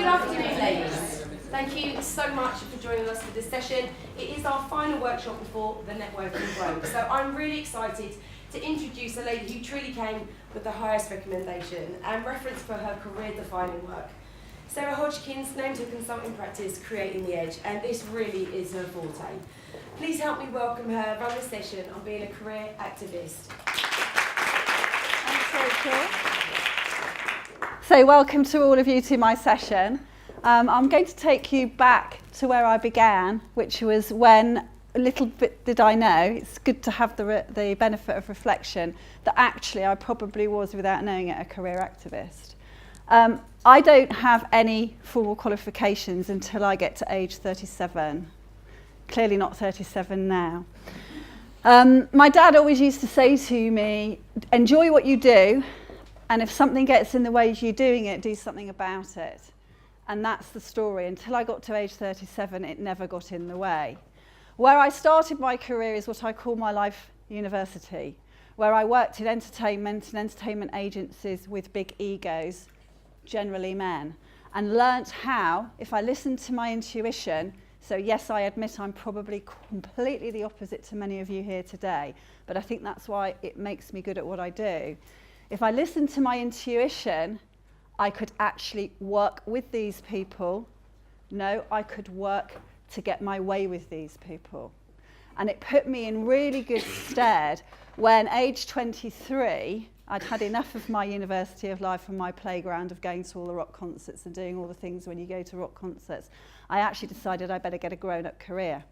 Good afternoon, ladies. Thank you so much for joining us for this session. It is our final workshop before the networking break. So I'm really excited to introduce a lady who truly came with the highest recommendation and reference for her career-defining work. Sarah Hodgkins named her consulting practice Creating the Edge, and this really is her forte. Please help me welcome her, run this session on being a career activist. Thanks, Rachel. So welcome to all of you to my session. I'm going to take you back to where I began, which was when, a little bit did I know, it's good to have the benefit of reflection, that actually I probably was, without knowing it, a career activist. I don't have any formal qualifications until I get to age 37. Clearly not 37 now. My dad always used to say to me, enjoy what you do, and if something gets in the way of you doing it, do something about it. And that's the story. Until I got to age 37, it never got in the way. Where I started my career is what I call my life university, where I worked in entertainment and entertainment agencies with big egos, generally men, and learnt how, if I listened to my intuition, so yes, I admit I'm probably completely the opposite to many of you here today, but I think that's why it makes me good at what I do. If I listened to my intuition, I could actually work with these people. No, I could work to get my way with these people. And it put me in really good stead when, age 23, I'd had enough of my university of life and my playground of going to all the rock concerts and doing all the things when you go to rock concerts. I actually decided I better get a grown-up career.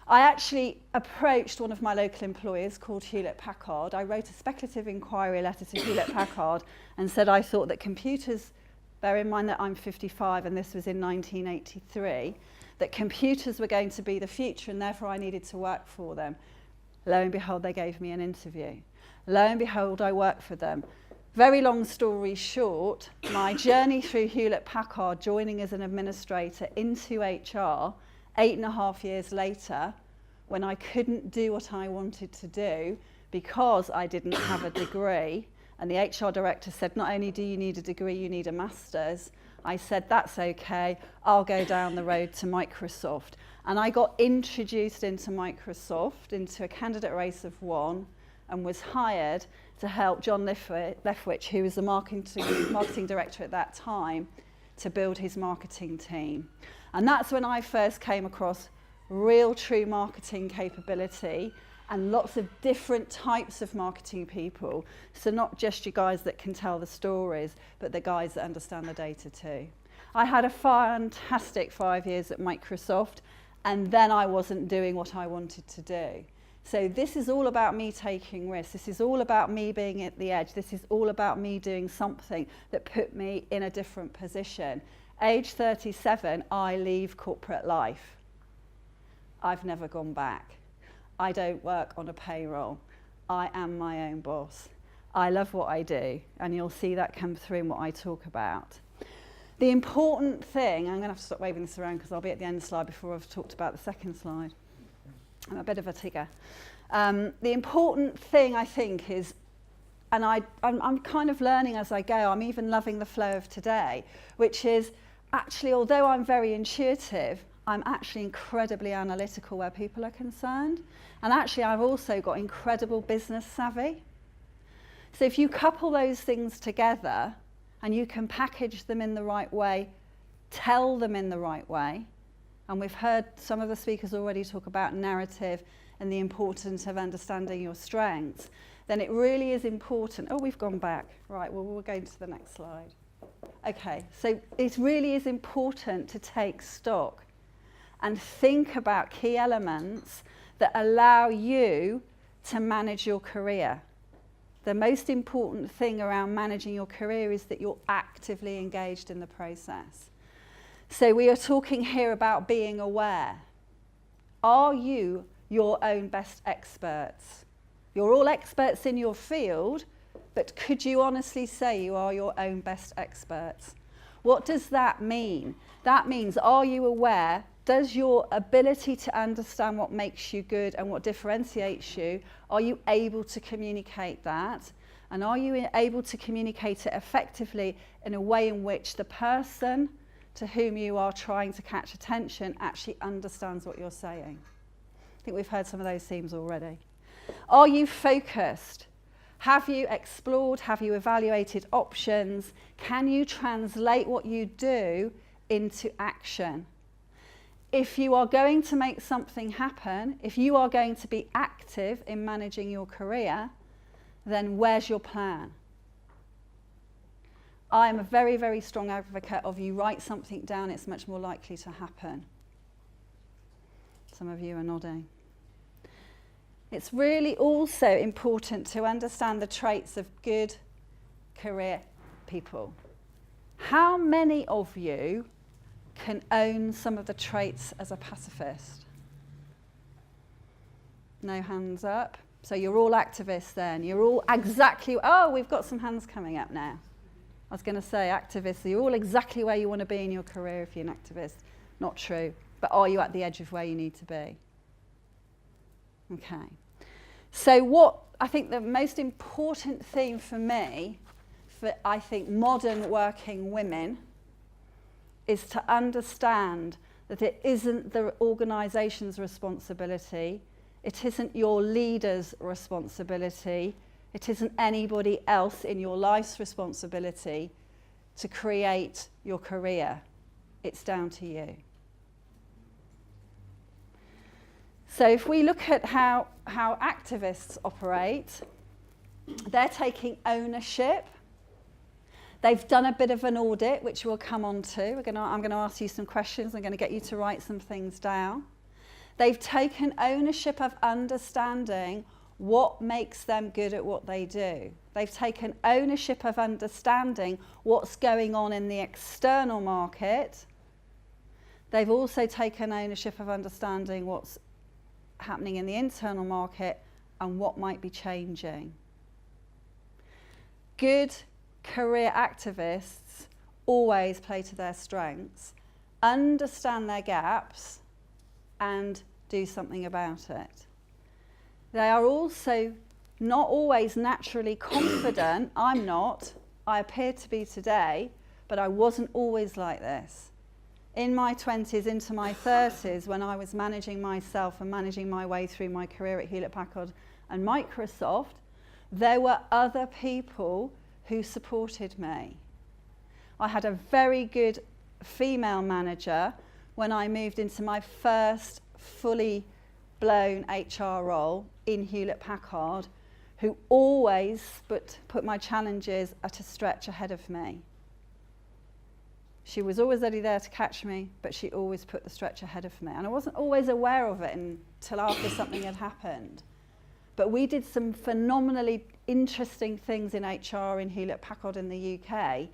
I actually approached one of my local employers called Hewlett-Packard. I wrote a speculative inquiry letter to Hewlett-Packard and said I thought that computers, bear in mind that I'm 55 and this was in 1983, that computers were going to be the future and therefore I needed to work for them. Lo and behold, they gave me an interview. Lo and behold, I worked for them. Very long story short, my journey through Hewlett-Packard, joining as an administrator into HR, 8.5 years later, when I couldn't do what I wanted to do because I didn't have a degree, and the HR director said, not only do you need a degree, you need a master's. I said, that's okay, I'll go down the road to Microsoft. And I got introduced into Microsoft, into a candidate race of one, and was hired to help John Leftwich, who was the marketing director at that time, to build his marketing team. And that's when I first came across real true marketing capability and lots of different types of marketing people. So not just you guys that can tell the stories, but the guys that understand the data too. I had a fantastic 5 years at Microsoft, and then I wasn't doing what I wanted to do. So this is all about me taking risks. This is all about me being at the edge. This is all about me doing something that put me in a different position. Age 37, I leave corporate life. I've never gone back. I don't work on a payroll. I am my own boss. I love what I do, and you'll see that come through in what I talk about. The important thing, I'm going to have to stop waving this around because I'll be at the end of the slide before I've talked about the second slide. I'm a bit of a tigger. The important thing, I think, is, and I'm kind of learning as I go, I'm even loving the flow of today, which is actually, although I'm very intuitive, I'm actually incredibly analytical where people are concerned. And actually, I've also got incredible business savvy. So if you couple those things together and you can package them in the right way, tell them in the right way, and we've heard some of the speakers already talk about narrative and the importance of understanding your strengths, then it really is important. Oh, we've gone back. Right, well, we'll go to the next slide. Okay, so it really is important to take stock and think about key elements that allow you to manage your career. The most important thing around managing your career is that you're actively engaged in the process. So we are talking here about being aware. Are you your own best experts? You're all experts in your field, but could you honestly say you are your own best experts? What does that mean? That means, are you aware? Does your ability to understand what makes you good and what differentiates you, are you able to communicate that? And are you able to communicate it effectively in a way in which the person to whom you are trying to catch attention actually understands what you're saying. I think we've heard some of those themes already. Are you focused? Have you explored? Have you evaluated options? Can you translate what you do into action? If you are going to make something happen, if you are going to be active in managing your career, then where's your plan? I am a very, very strong advocate of you write something down, it's much more likely to happen. Some of you are nodding. It's really also important to understand the traits of good career people. How many of you can own some of the traits as a pacifist? No hands up. So you're all activists then. You're all exactly, oh, we've got some hands coming up now. I was going to say activists, you're all exactly where you want to be in your career if you're an activist. Not true. But are you at the edge of where you need to be? Okay. So what I think the most important theme for me, for I think modern working women, is to understand that it isn't the organisation's responsibility, it isn't your leader's responsibility, it isn't anybody else in your life's responsibility to create your career. It's down to you. So if we look at how activists operate, they're taking ownership. They've done a bit of an audit, which we'll come on to. I'm going to ask you some questions. I'm going to get you to write some things down. They've taken ownership of understanding what makes them good at what they do. They've taken ownership of understanding what's going on in the external market. They've also taken ownership of understanding what's happening in the internal market and what might be changing. Good career activists always play to their strengths, understand their gaps, and do something about it. They are also not always naturally confident. I'm not. I appear to be today, but I wasn't always like this. In my 20s into my 30s, when I was managing myself and managing my way through my career at Hewlett-Packard and Microsoft, there were other people who supported me. I had a very good female manager when I moved into my first fully blown HR role in Hewlett-Packard, who always put my challenges at a stretch ahead of me. She was always ready there to catch me, but she always put the stretch ahead of me. And I wasn't always aware of it until after something had happened. But we did some phenomenally interesting things in HR in Hewlett-Packard in the UK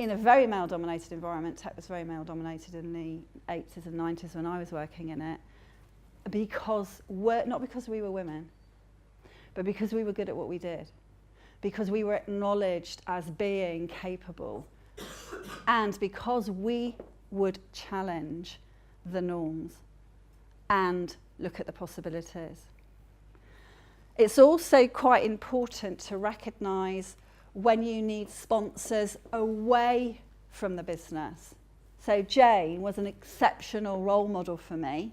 in a very male-dominated environment. Tech was very male-dominated in the 80s and 90s when I was working in it. Not because we were women, but because we were good at what we did. Because we were acknowledged as being capable. And because we would challenge the norms and look at the possibilities. It's also quite important to recognise when you need sponsors away from the business. So Jane was an exceptional role model for me,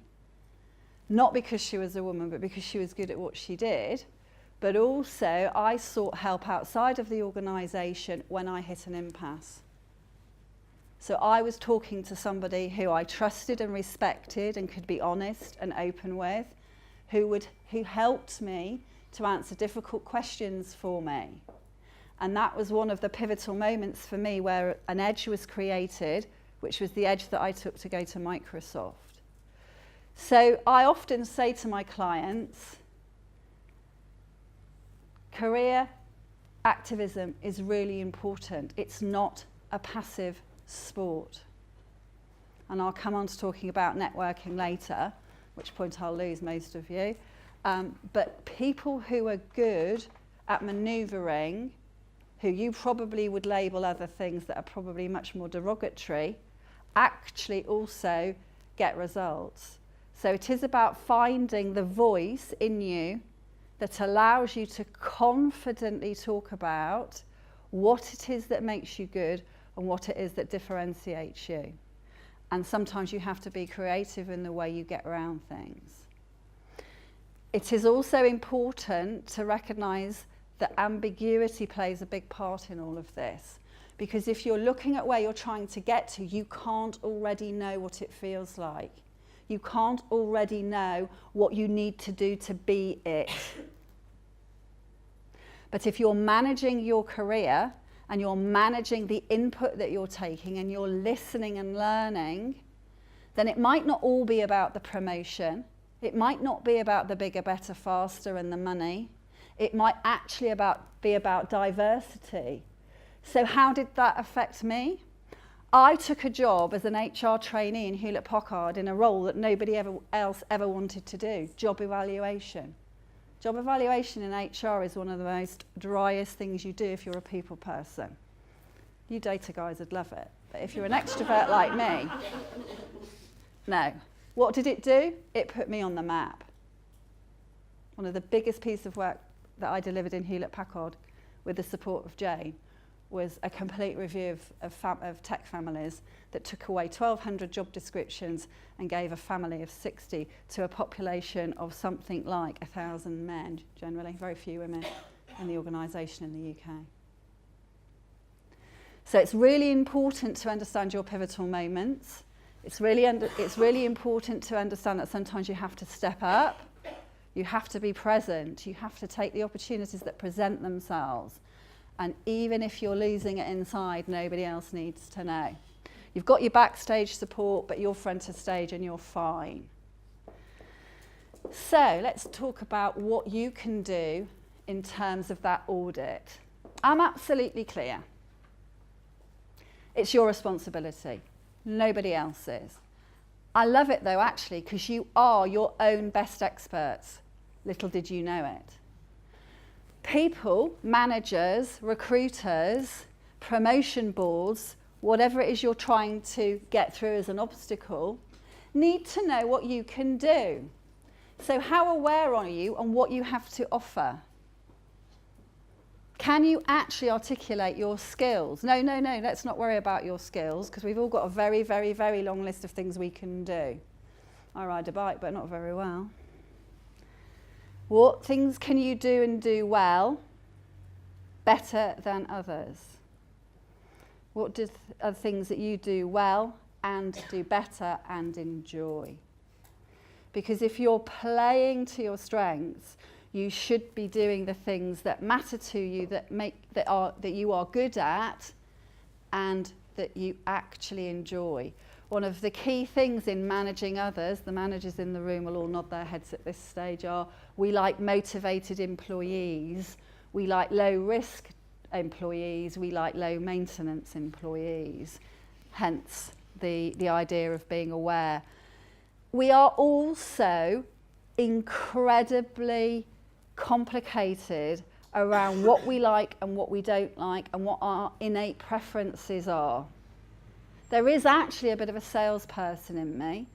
not because she was a woman, but because she was good at what she did. But also I sought help outside of the organisation when I hit an impasse. So I was talking to somebody who I trusted and respected and could be honest and open with, who helped me to answer difficult questions for me. And that was one of the pivotal moments for me where an edge was created, which was the edge that I took to go to Microsoft. So I often say to my clients, career activism is really important. It's not a passive sport. And I'll come on to talking about networking later, at which point I'll lose most of you. But people who are good at manoeuvring, who you probably would label other things that are probably much more derogatory, actually also get results. So it is about finding the voice in you that allows you to confidently talk about what it is that makes you good, and what it is that differentiates you. And sometimes you have to be creative in the way you get around things. It is also important to recognise that ambiguity plays a big part in all of this. Because if you're looking at where you're trying to get to, you can't already know what it feels like. You can't already know what you need to do to be it. But if you're managing your career and you're managing the input that you're taking and you're listening and learning, then it might not all be about the promotion. It might not be about the bigger, better, faster and the money. It might actually be about diversity. So how did that affect me? I took a job as an HR trainee in Hewlett-Packard in a role that nobody else ever wanted to do, job evaluation. Job evaluation in HR is one of the most driest things you do if you're a people person. You data guys would love it, but if you're an extrovert like me, no. What did it do? It put me on the map. One of the biggest pieces of work that I delivered in Hewlett-Packard with the support of Jane was a complete review of tech families that took away 1,200 job descriptions and gave a family of 60 to a population of something like 1,000 men, generally, very few women in the organisation in the UK. So it's really important to understand your pivotal moments. It's really important to understand that sometimes you have to step up, you have to be present, you have to take the opportunities that present themselves. And even if you're losing it inside, nobody else needs to know. You've got your backstage support, but you're front of stage and you're fine. So let's talk about what you can do in terms of that audit. I'm absolutely clear. It's your responsibility. Nobody else's. I love it though, actually, because you are your own best experts. Little did you know it. People, managers, recruiters, promotion boards, whatever it is you're trying to get through as an obstacle, need to know what you can do. So how aware are you on what you have to offer? Can you actually articulate your skills? No, let's not worry about your skills, because we've all got a very, very, very long list of things we can do. I ride a bike, but not very well. What things can you do and do well better than others? What are things that you do well and do better and enjoy? Because if you're playing to your strengths, you should be doing the things that matter to you, that you are good at and that you actually enjoy. One of the key things in managing others, the managers in the room will all nod their heads at this stage, are we like motivated employees, we like low risk employees, we like low maintenance employees, hence the idea of being aware. We are also incredibly complicated around what we like and what we don't like and what our innate preferences are. There is actually a bit of a salesperson in me.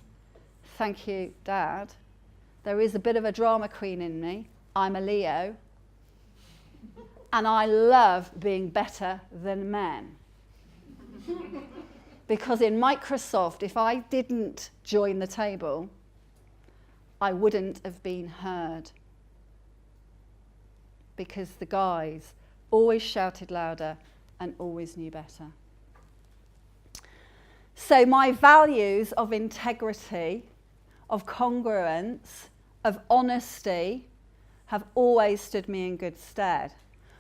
Thank you, Dad. There is a bit of a drama queen in me. I'm a Leo. And I love being better than men. Because in Microsoft, if I didn't join the table, I wouldn't have been heard. Because the guys always shouted louder and always knew better. So my values of integrity, of congruence, of honesty have always stood me in good stead.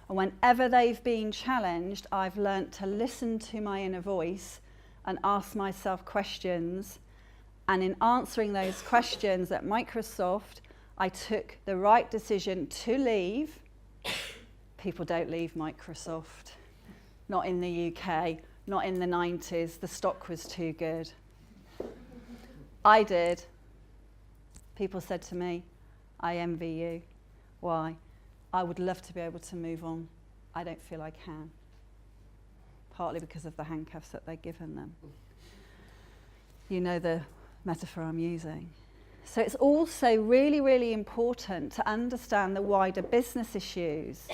And whenever they've been challenged, I've learnt to listen to my inner voice and ask myself questions. And in answering those questions at Microsoft, I took the right decision to leave. People don't leave Microsoft, not in the UK. Not in the 90s, the stock was too good. I did. People said to me, I envy you. Why? I would love to be able to move on. I don't feel I can. Partly because of the handcuffs that they've given them. You know the metaphor I'm using. So it's also really, really important to understand the wider business issues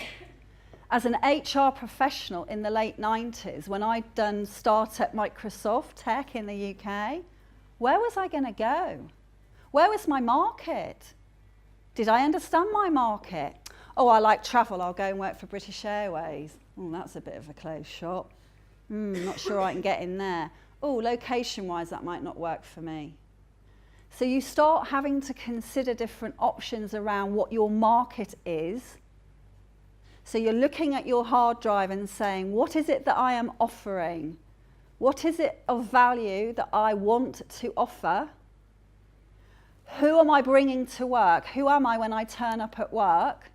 As an HR professional in the late 90s, when I'd done start at Microsoft Tech in the UK, where was I going to go? Where was my market? Did I understand my market? Oh, I like travel, I'll go and work for British Airways. Oh, that's a bit of a closed shop. Not sure I can get in there. Oh, location-wise, that might not work for me. So you start having to consider different options around what your market is. So you're looking at your hard drive and saying, what is it that I am offering? What is it of value that I want to offer? Who am I bringing to work? Who am I when I turn up at work?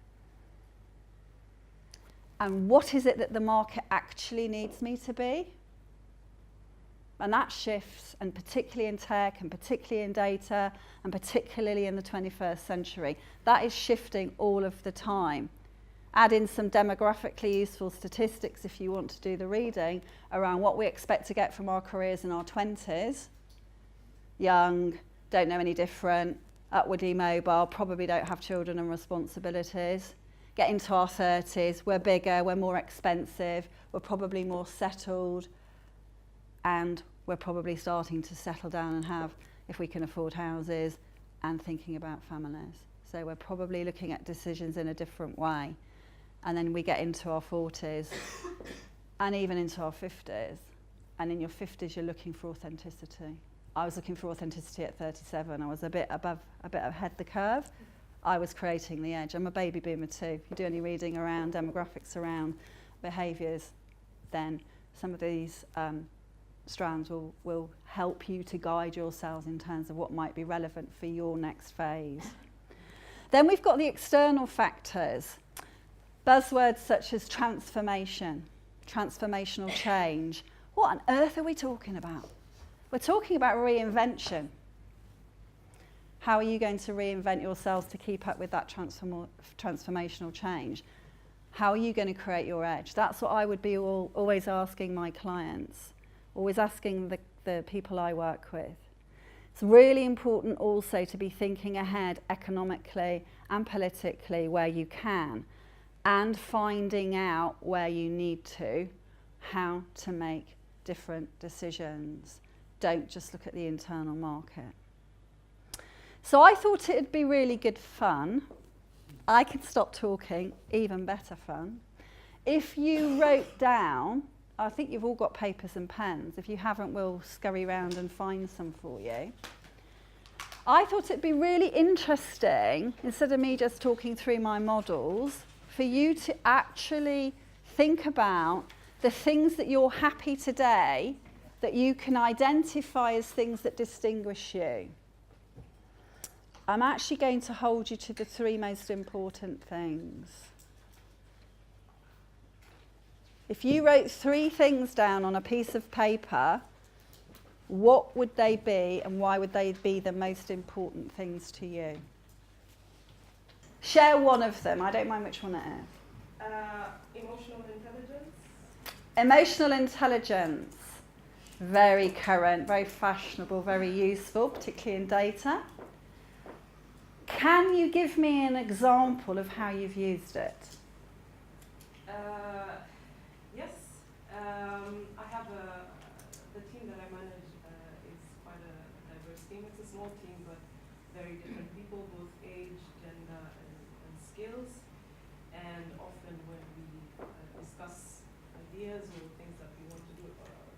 And what is it that the market actually needs me to be? And that shifts, and particularly in tech, and particularly in data, and particularly in the 21st century. That is shifting all of the time. Add in some demographically useful statistics if you want to do the reading around what we expect to get from our careers in our 20s. Young, don't know any different, upwardly mobile, probably don't have children and responsibilities. Get into our 30s, we're bigger, we're more expensive, we're probably more settled, and we're probably starting to settle down and have, if we can afford houses, and thinking about families. So we're probably looking at decisions in a different way. And then we get into our 40s and even into our 50s. And in your 50s, you're looking for authenticity. I was looking for authenticity at 37. I was a bit ahead the curve. I was creating the edge. I'm a baby boomer too. If you do any reading around demographics, around behaviours, then some of these strands will help you to guide yourselves in terms of what might be relevant for your next phase. Then we've got the external factors. Buzzwords such as transformation, transformational change. What on earth are we talking about? We're talking about reinvention. How are you going to reinvent yourselves to keep up with that transformational change? How are you going to create your edge? That's what I would be always asking my clients, always asking the people I work with. It's really important also to be thinking ahead economically and politically where you can, and finding out where you need to, how to make different decisions. Don't just look at the internal market. So I thought it'd be really good fun. I can stop talking, even better fun. If you wrote down, I think you've all got papers and pens. If you haven't, we'll scurry around and find some for you. I thought it'd be really interesting, instead of me just talking through my models, for you to actually think about the things that you're happy today that you can identify as things that distinguish you. I'm actually going to hold you to the 3 most important things. If you wrote 3 things down on a piece of paper, what would they be and why would they be the most important things to you? Share one of them. I don't mind which one it is. Emotional intelligence. Emotional intelligence. Very current, very fashionable, very useful, particularly in data. Can you give me an example of how you've used it? Yes. I have the team that I manage is quite a diverse team. It's a small team, but very different people, both age, gender, and skills. And often when we discuss ideas or things that we want to do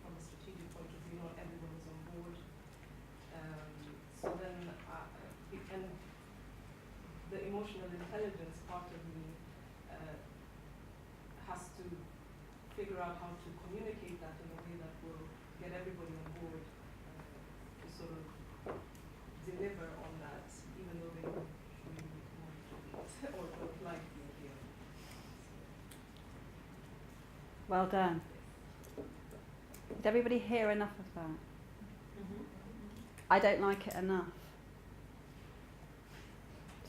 from a strategic point of view, not everyone is on board. So then, and the emotional intelligence part of me has to figure out how to communicate that in a way that will get everybody on board to sort of deliver on that, even though they don't really want to or don't like the idea. Well done. Did everybody hear enough of that? I don't like it enough.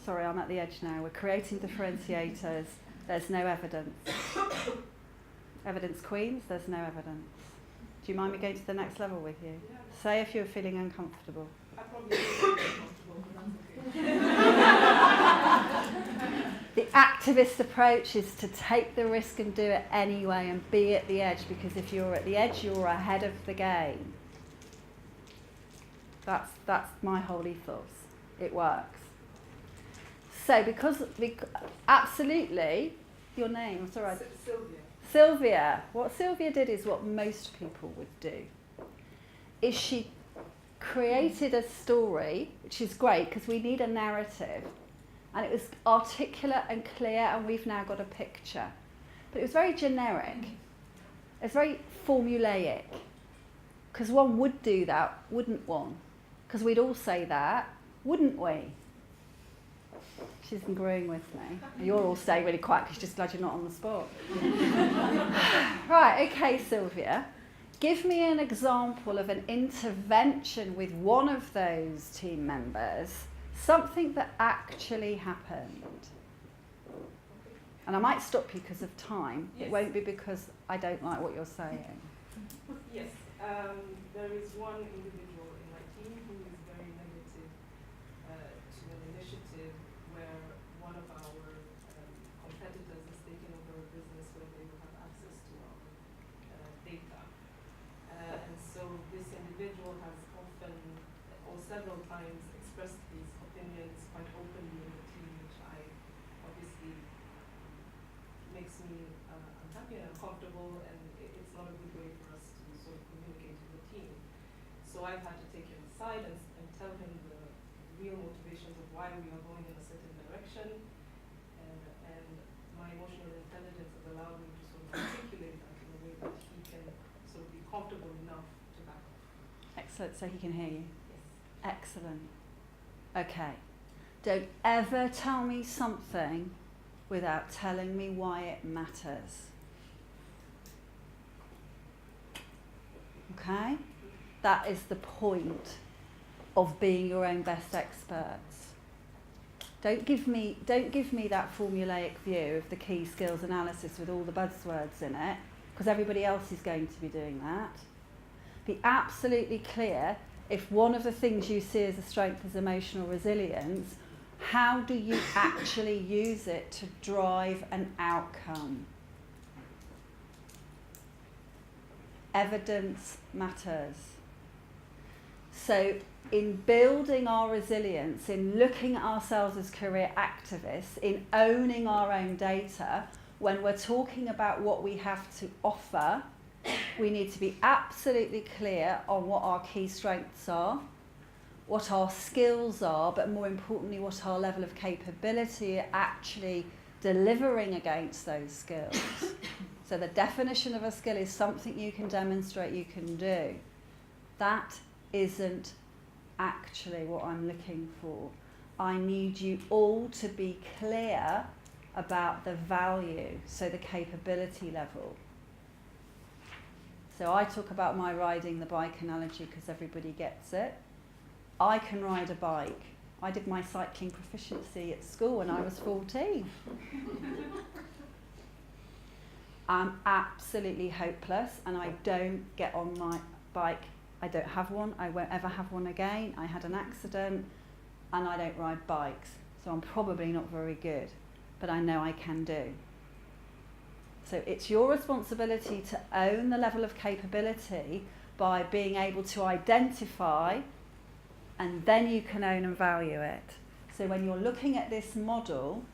Sorry, I'm at the edge now. We're creating differentiators. There's no evidence. Evidence queens, there's no evidence. Do you mind me going to the next level with you? Yeah. Say if you're feeling uncomfortable. I probably feel uncomfortable, but that's okay. The activist approach is to take the risk and do it anyway and be at the edge, because if you're at the edge, you're ahead of the game. That's my whole ethos. It works. So absolutely, your name, it's all right. Sylvia. Sylvia. What Sylvia did is what most people would do. Is she created a story, which is great because we need a narrative. And it was articulate and clear, and we've now got a picture. But it was very generic. It's very formulaic. Because one would do that, wouldn't one? Because we'd all say that, wouldn't we? She's agreeing with me. You're all staying really quiet because you're just glad you're not on the spot. Right, okay, Sylvia. Give me an example of an intervention with one of those team members, something that actually happened. And I might stop you because of time. Yes. It won't be because I don't like what you're saying. Yes, there is one individual in my team who is very negative to an initiative where one of our competitors is taking over a business where they will have access to our data. And so this individual has often, or several times, expressed his opinions quite openly in the team, which obviously makes me unhappy and uncomfortable, and it's not a good way for us to sort of communicate with the team. So I've had to take him aside and tell him the real motivations of why we are going in a certain direction, and my emotional intelligence has allowed me to sort of articulate that in a way that he can sort of be comfortable enough to back off. Excellent, so he can hear you. Yes. Excellent. Okay. Don't ever tell me something without telling me why it matters. Okay? That is the point of being your own best experts. Don't give me that formulaic view of the key skills analysis with all the buzzwords in it, because everybody else is going to be doing that. Be absolutely clear. If one of the things you see as a strength is emotional resilience, how do you actually use it to drive an outcome? Evidence matters. So in building our resilience, in looking at ourselves as career activists, in owning our own data, when we're talking about what we have to offer, we need to be absolutely clear on what our key strengths are, what our skills are, but more importantly, what our level of capability at actually delivering against those skills. So the definition of a skill is something you can demonstrate you can do. That isn't actually what I'm looking for. I need you all to be clear about the value, so the capability level. So I talk about my riding the bike analogy because everybody gets it. I can ride a bike. I did my cycling proficiency at school when I was 14. I'm absolutely hopeless and I don't get on my bike. I don't have one. I won't ever have one again. I had an accident and I don't ride bikes. So I'm probably not very good, but I know I can do. So it's your responsibility to own the level of capability by being able to identify, and then you can own and value it. So when you're looking at this model,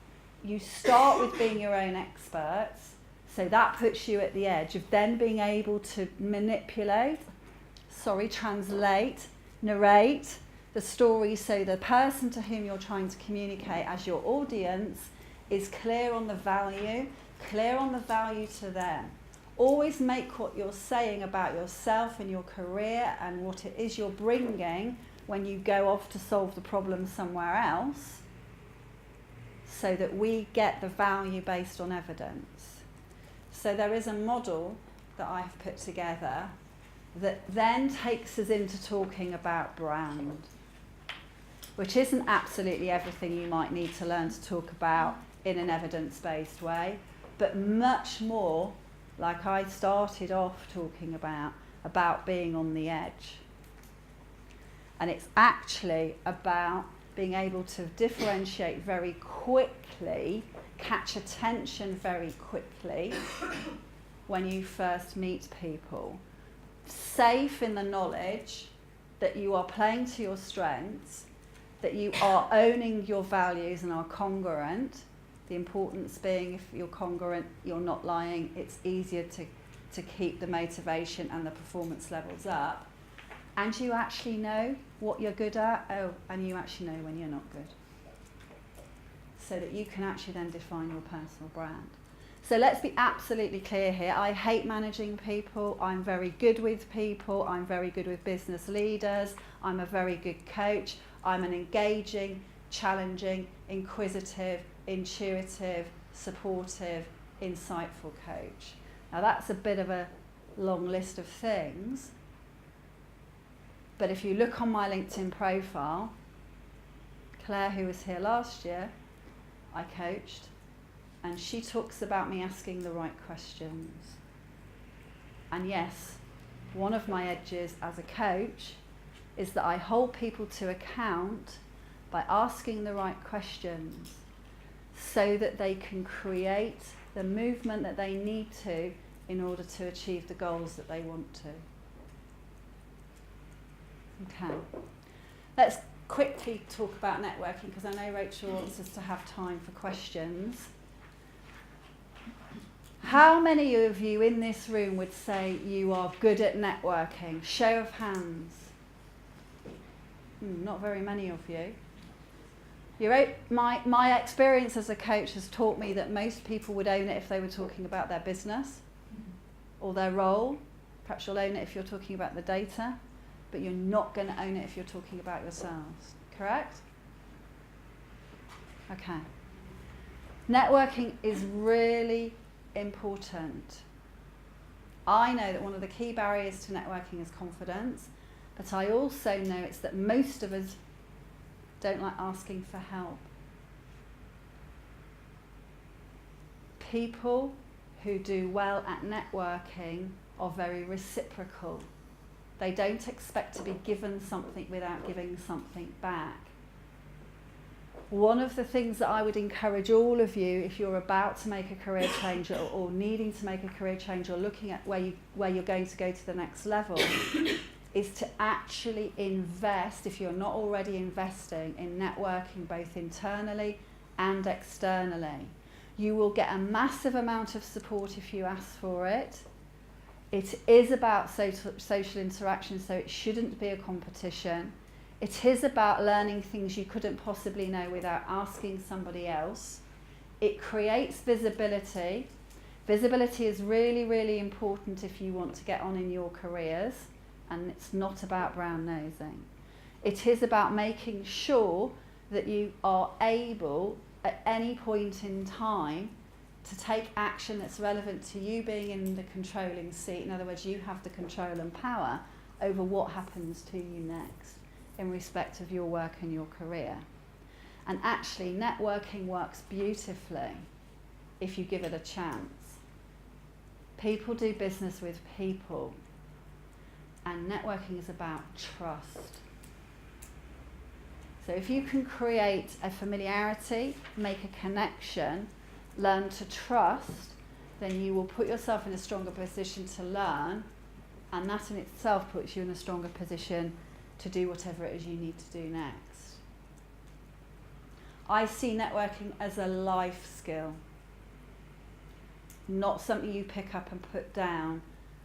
you start with being your own experts. So that puts you at the edge of then being able to translate, narrate the story so the person to whom you're trying to communicate as your audience is clear on the value, clear on the value to them. Always make what you're saying about yourself and your career and what it is you're bringing when you go off to solve the problem somewhere else, so that we get the value based on evidence. So there is a model that I've put together that then takes us into talking about brand, which isn't absolutely everything you might need to learn to talk about in an evidence-based way, but much more like I started off talking about being on the edge. And it's actually about being able to differentiate very quickly catch attention very quickly when you first meet people. Safe in the knowledge that you are playing to your strengths, that you are owning your values and are congruent. The importance being, if you're congruent, you're not lying, it's easier to keep the motivation and the performance levels up. And you actually know what you're good at, and you actually know when you're not good. So that you can actually then define your personal brand. So let's be absolutely clear here. I hate managing people. I'm very good with people. I'm very good with business leaders. I'm a very good coach. I'm an engaging, challenging, inquisitive, intuitive, supportive, insightful coach. Now that's a bit of a long list of things. But if you look on my LinkedIn profile, Claire, who was here last year, I coached, and she talks about me asking the right questions. And yes, one of my edges as a coach is that I hold people to account by asking the right questions so that they can create the movement that they need to in order to achieve the goals that they want to. Okay. Let's quickly talk about networking, because I know Rachel wants us to have time for questions. How many of you in this room would say you are good at networking? Show of hands. Not very many of you. My experience as a coach has taught me that most people would own it if they were talking about their business or their role. Perhaps you'll own it if you're talking about the data, but you're not going to own it if you're talking about yourselves. Correct? Okay. Networking is really important. I know that one of the key barriers to networking is confidence, but I also know it's that most of us don't like asking for help. People who do well at networking are very reciprocal. They don't expect to be given something without giving something back. One of the things that I would encourage all of you, if you're about to make a career change or needing to make a career change or looking at where you're going to go to the next level, is to actually invest, if you're not already investing, in networking both internally and externally. You will get a massive amount of support if you ask for it. It is about social interaction, so it shouldn't be a competition. It is about learning things you couldn't possibly know without asking somebody else. It creates visibility. Visibility is really, really important if you want to get on in your careers, and it's not about brown nosing. It is about making sure that you are able at any point in time to take action that's relevant to you being in the controlling seat. In other words, you have the control and power over what happens to you next in respect of your work and your career. And actually, networking works beautifully if you give it a chance. People do business with people, and networking is about trust. So if you can create a familiarity, make a connection, learn to trust, then you will put yourself in a stronger position to learn, and that in itself puts you in a stronger position to do whatever it is you need to do next. I see networking as a life skill, not something you pick up and put down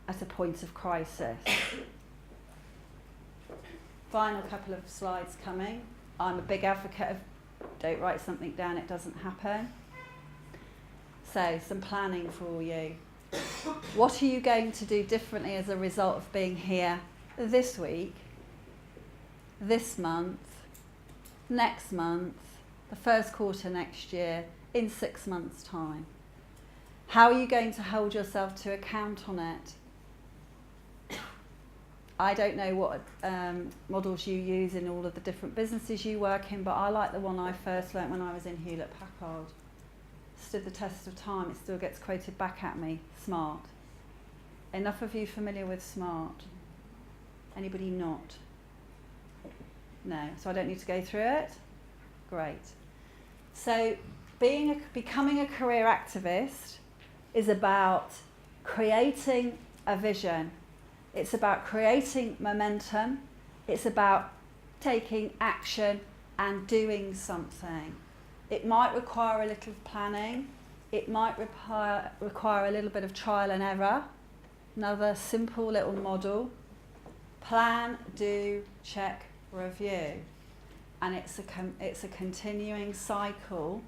at a point of crisis. Final couple of slides coming. I'm a big advocate of don't write something down, it doesn't happen. So, some planning for you. What are you going to do differently as a result of being here this week, this month, next month, the first quarter next year, in 6 months' time? How are you going to hold yourself to account on it? I don't know what models you use in all of the different businesses you work in, but I like the one I first learnt when I was in Hewlett-Packard. Stood the test of time, it still gets quoted back at me. SMART. Enough of you familiar with SMART? Anybody not? No, so I don't need to go through it? Great. So becoming a career activist is about creating a vision. It's about creating momentum. It's about taking action and doing something. It might require a little planning. It might require a little bit of trial and error. Another simple little model. Plan, do, check, review. And it's a continuing cycle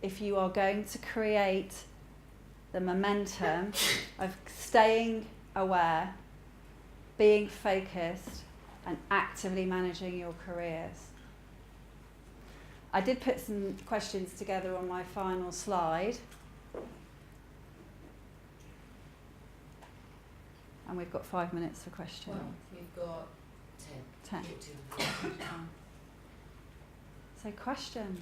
if you are going to create the momentum of staying aware, being focused, and actively managing your careers. I did put some questions together on my final slide. And we've got 5 minutes for questions. Well, we've got 10. 10. So questions.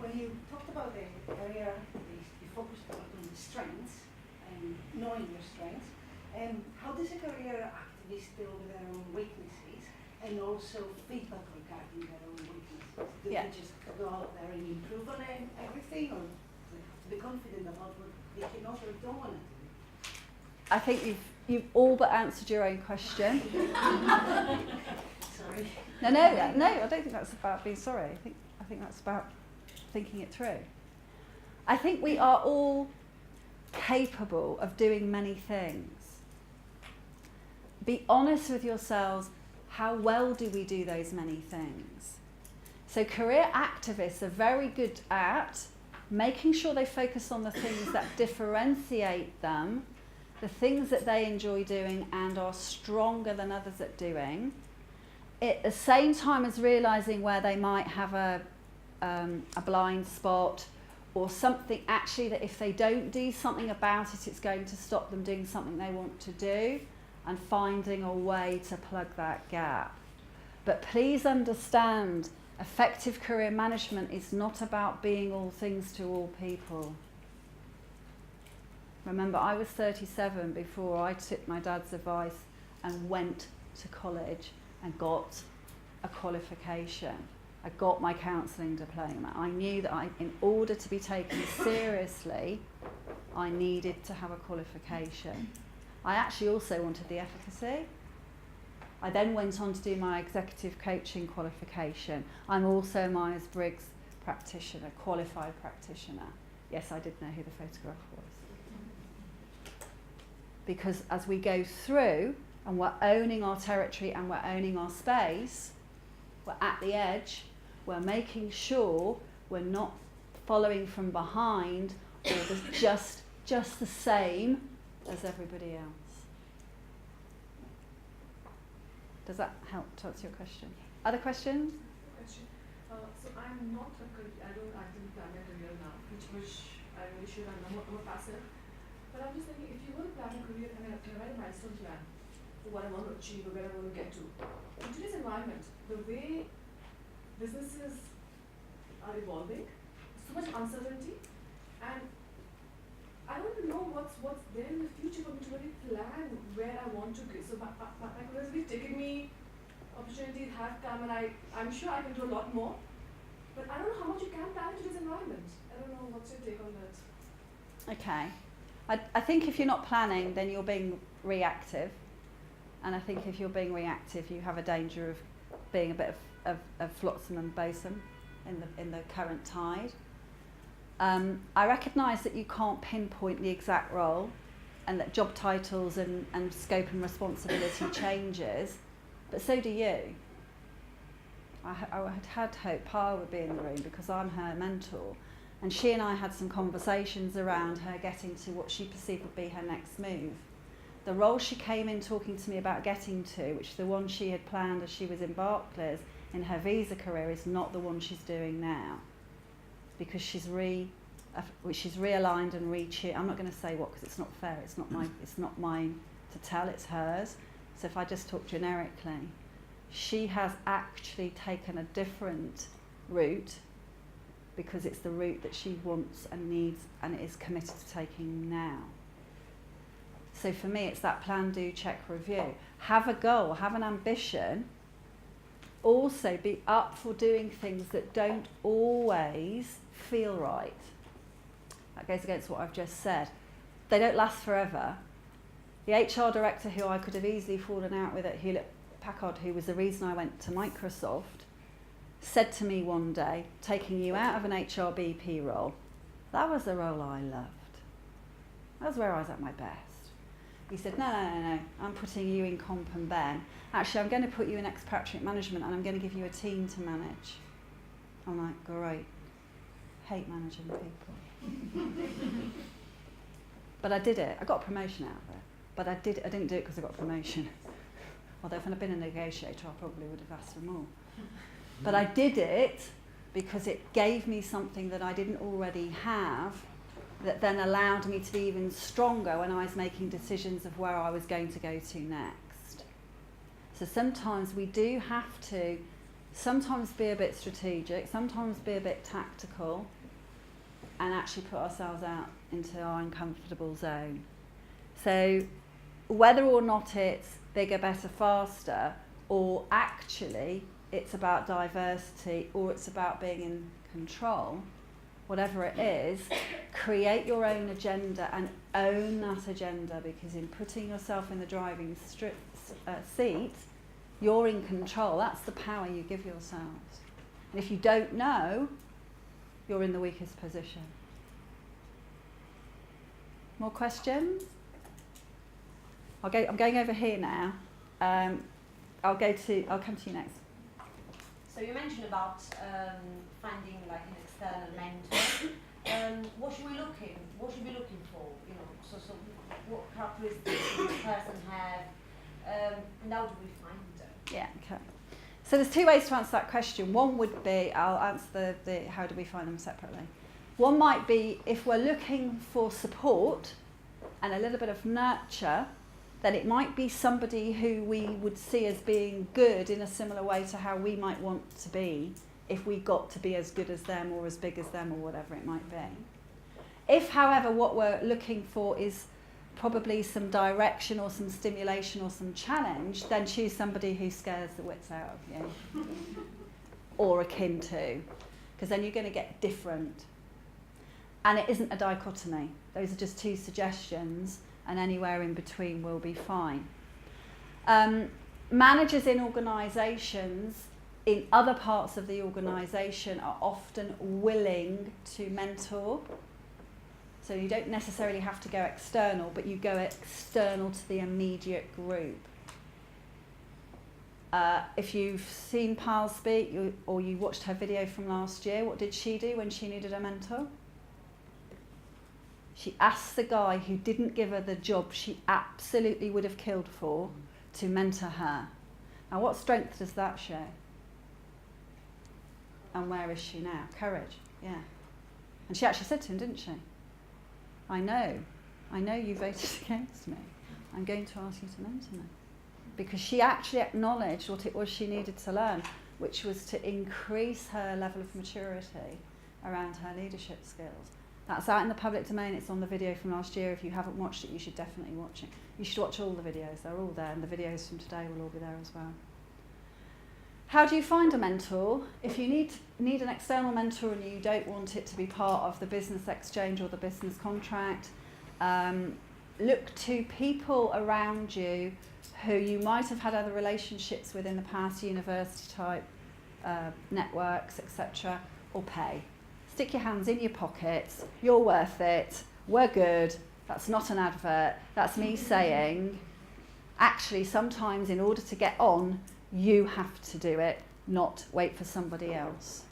When you talked about the career, you focused a lot on the strengths and knowing your strengths. How does a career activist deal with their own weaknesses and also feedback regarding their own weaknesses? Do Yeah. they just go out there and improve on everything, or do they have to be confident about what they can also don't want to do? I think you've all but answered your own question. Sorry. No, I don't think that's about being sorry. I think that's about thinking it through. I think we are all capable of doing many things. Be honest with yourselves, how well do we do those many things? So career activists are very good at making sure they focus on the things that differentiate them, the things that they enjoy doing and are stronger than others at doing, at the same time as realising where they might have a blind spot or something actually that if they don't do something about it, it's going to stop them doing something they want to do, and finding a way to plug that gap. But please understand, effective career management is not about being all things to all people. Remember, I was 37 before I took my dad's advice and went to college and got a qualification. I got my counselling diploma. I knew that in order to be taken seriously, I needed to have a qualification. I actually also wanted the efficacy. I then went on to do my executive coaching qualification. I'm also a Myers-Briggs practitioner, qualified practitioner. Yes, I did know who the photograph was. Because as we go through and we're owning our territory and we're owning our space, we're at the edge, we're making sure we're not following from behind or just the same as everybody else. Does that help to answer your question? Other questions? Question. So I'm not a career, I don't actively plan my career now, which I really should. I'm a passive. But I'm just thinking, if you want to plan a career, I mean, can I write a milestone plan for what I want to achieve or where I want to get to? In today's environment, the way businesses are evolving, so much uncertainty, and I don't know what's there in the future for me to really plan where I want to go. So my career has been taking me, opportunities have come, and I'm sure I can do a lot more. But I don't know how much you can plan in today's environment. I don't know, what's your take on that? Okay. I think if you're not planning, then you're being reactive. And I think if you're being reactive, you have a danger of being a bit of flotsam and bosun in the current tide. I recognise that you can't pinpoint the exact role and that job titles and scope and responsibility changes, but so do you. I had hoped Pa would be in the room because I'm her mentor, and she and I had some conversations around her getting to what she perceived would be her next move. The role she came in talking to me about getting to, which is the one she had planned as she was in Barclays in her visa career, is not the one she's doing now, because she's realigned and retuned. I'm not going to say what because it's not fair. It's not mine to tell. It's hers. So if I just talk generically, she has actually taken a different route because it's the route that she wants and needs and is committed to taking now. So for me, it's that plan, do, check, review. Have a goal, have an ambition. Also be up for doing things that don't always feel right. That goes against what I've just said. They don't last forever. The HR director who I could have easily fallen out with at Hewlett-Packard, who was the reason I went to Microsoft, said to me one day, taking you out of an HRBP role, that was the role I loved. That was where I was at my best. He said, no, I'm putting you in comp and ben. Actually, I'm going to put you in expatriate management and I'm going to give you a team to manage. I'm like, great. Hate managing people. But I did it. I got a promotion out of it. But I didn't do it because I got a promotion. Although if I'd been a negotiator, I probably would have asked for more. But I did it because it gave me something that I didn't already have, that then allowed me to be even stronger when I was making decisions of where I was going to go to next. So sometimes we do have to sometimes be a bit strategic, sometimes be a bit tactical, and actually put ourselves out into our uncomfortable zone. So whether or not it's bigger, better, faster, or actually it's about diversity, or it's about being in control, whatever it is, create your own agenda and own that agenda, because in putting yourself in the driving seat, you're in control. That's the power you give yourselves. And if you don't know, you're in the weakest position. More questions? I'm going over here now. I'll come to you next. So you mentioned about finding like an external mentor. What should we be looking for? You know, so what characteristics does this person have? And how do we find them? Yeah, okay. So there's two ways to answer that question. One would be, I'll answer the how do we find them separately. One might be, if we're looking for support and a little bit of nurture, then it might be somebody who we would see as being good in a similar way to how we might want to be if we got to be as good as them or as big as them or whatever it might be. If, however, what we're looking for is probably some direction or some stimulation or some challenge, then choose somebody who scares the wits out of you or akin to, because then you're going to get different. And it isn't a dichotomy. Those are just two suggestions, and anywhere in between will be fine. Managers in organisations, in other parts of the organisation, are often willing to mentor. So you don't necessarily have to go external, but you go external to the immediate group. If you've seen Pal speak, or you watched her video from last year, what did she do when she needed a mentor? She asked the guy who didn't give her the job she absolutely would have killed for to mentor her. Now, what strength does that show? And where is she now? Courage, yeah. And she actually said to him, didn't she? I know you voted against me. I'm going to ask you to mentor me. Because she actually acknowledged what it was she needed to learn, which was to increase her level of maturity around her leadership skills. That's out in the public domain. It's on the video from last year. If you haven't watched it, you should definitely watch it. You should watch all the videos. They're all there, and the videos from today will all be there as well. How do you find a mentor? If you need an external mentor and you don't want it to be part of the business exchange or the business contract, look to people around you who you might have had other relationships with in the past, university type networks, etc., or pay. Stick your hands in your pockets. You're worth it. We're good. That's not an advert. That's me saying, actually, sometimes in order to get on, you have to do it, not wait for somebody else.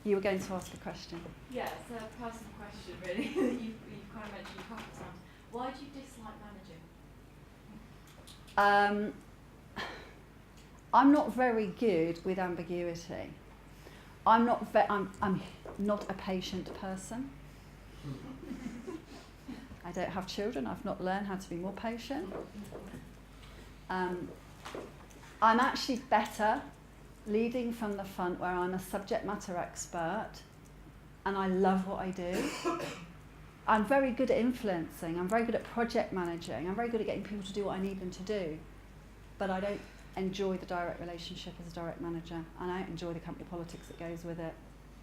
You were going to ask a question. Yeah, it's a personal question, really. you've kind of mentioned a couple of times. Why do you dislike managing? I'm not very good with ambiguity. I'm not a patient person. I don't have children. I've not learned how to be more patient. I'm actually better leading from the front, where I'm a subject matter expert and I love what I do. I'm very good at influencing, I'm very good at project managing, I'm very good at getting people to do what I need them to do, but I don't enjoy the direct relationship as a direct manager, and I don't enjoy the company politics that goes with it,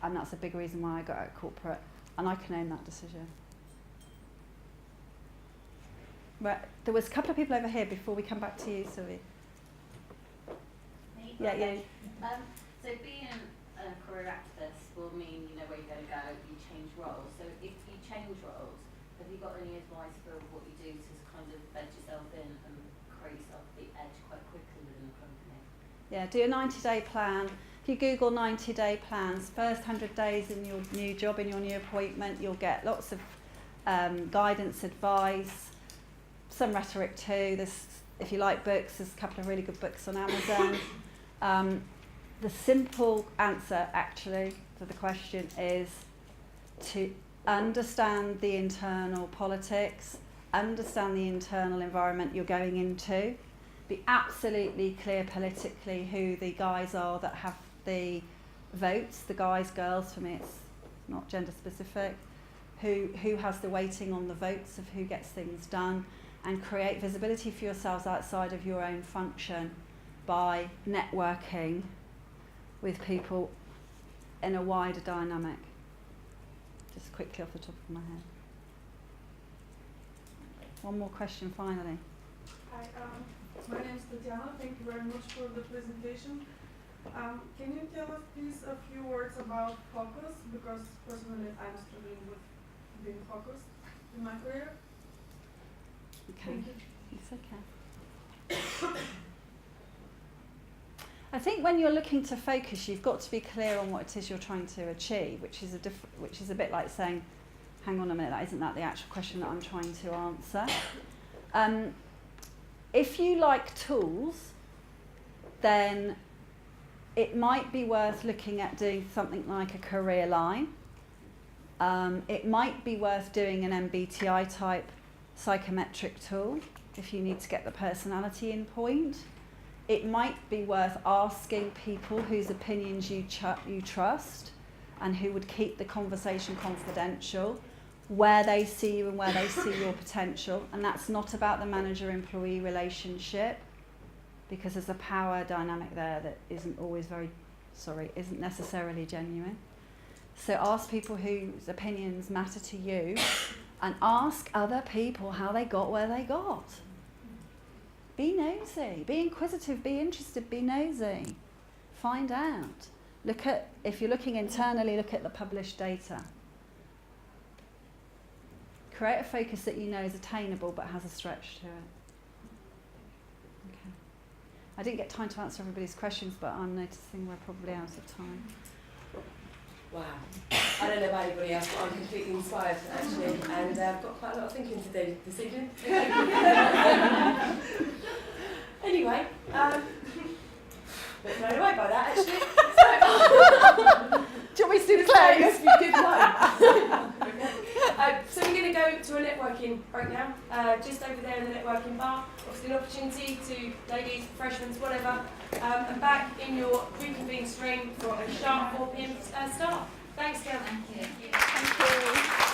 and that's a big reason why I got out of corporate, and I can own that decision. Right, there was a couple of people over here before we come back to you, Sylvie. Yeah, yeah. So being a career activist will mean you know where you're going to go, you change roles. So if you change roles, have you got any advice for what you do to kind of bed yourself in and create yourself the edge quite quickly within the company? Yeah, do a 90-day plan. If you Google 90-day plans, first 100 days in your new job, in your new appointment, you'll get lots of guidance, advice, some rhetoric too. There's, if you like books, there's a couple of really good books on Amazon. The simple answer actually to the question is to understand the internal politics, understand the internal environment you're going into, be absolutely clear politically who the guys are that have the votes, the guys, girls, for me it's not gender specific, who has the weighting on the votes of who gets things done, and create visibility for yourselves outside of your own function by networking with people in a wider dynamic. Just quickly off the top of my head. One more question finally. Hi, my name is Tatiana. Thank you very much for the presentation. Can you tell us please a few words about focus? Because personally I'm struggling with being focused in my career. Okay. Thank you. It's okay. I think when you're looking to focus, you've got to be clear on what it is you're trying to achieve, which is a bit like saying, hang on a minute, isn't that the actual question that I'm trying to answer? If you like tools, then it might be worth looking at doing something like a career line. It might be worth doing an MBTI type psychometric tool if you need to get the personality in point. It might be worth asking people whose opinions you trust and who would keep the conversation confidential, where they see you and where they see your potential. And that's not about the manager-employee relationship, because there's a power dynamic there that isn't necessarily genuine. So ask people whose opinions matter to you, and ask other people how they got where they got. Be nosy, be inquisitive, be interested, be nosy. Find out. If you're looking internally, look at the published data. Create a focus that you know is attainable but has a stretch to it. Okay. I didn't get time to answer everybody's questions, but I'm noticing we're probably out of time. Wow. I don't know about anybody else, but I'm completely inspired actually, and I've got quite a lot of thinking to do this evening. Anyway, bit blown away by that actually. Do you want me to do the This close? must be good fun. So we're going to go to a networking break now, just over there in the networking bar. Obviously an opportunity to ladies, freshmen, whatever, and back in your reconvene stream for a sharp 4 p.m. start. Thanks, Gail. Thank you. Thank you.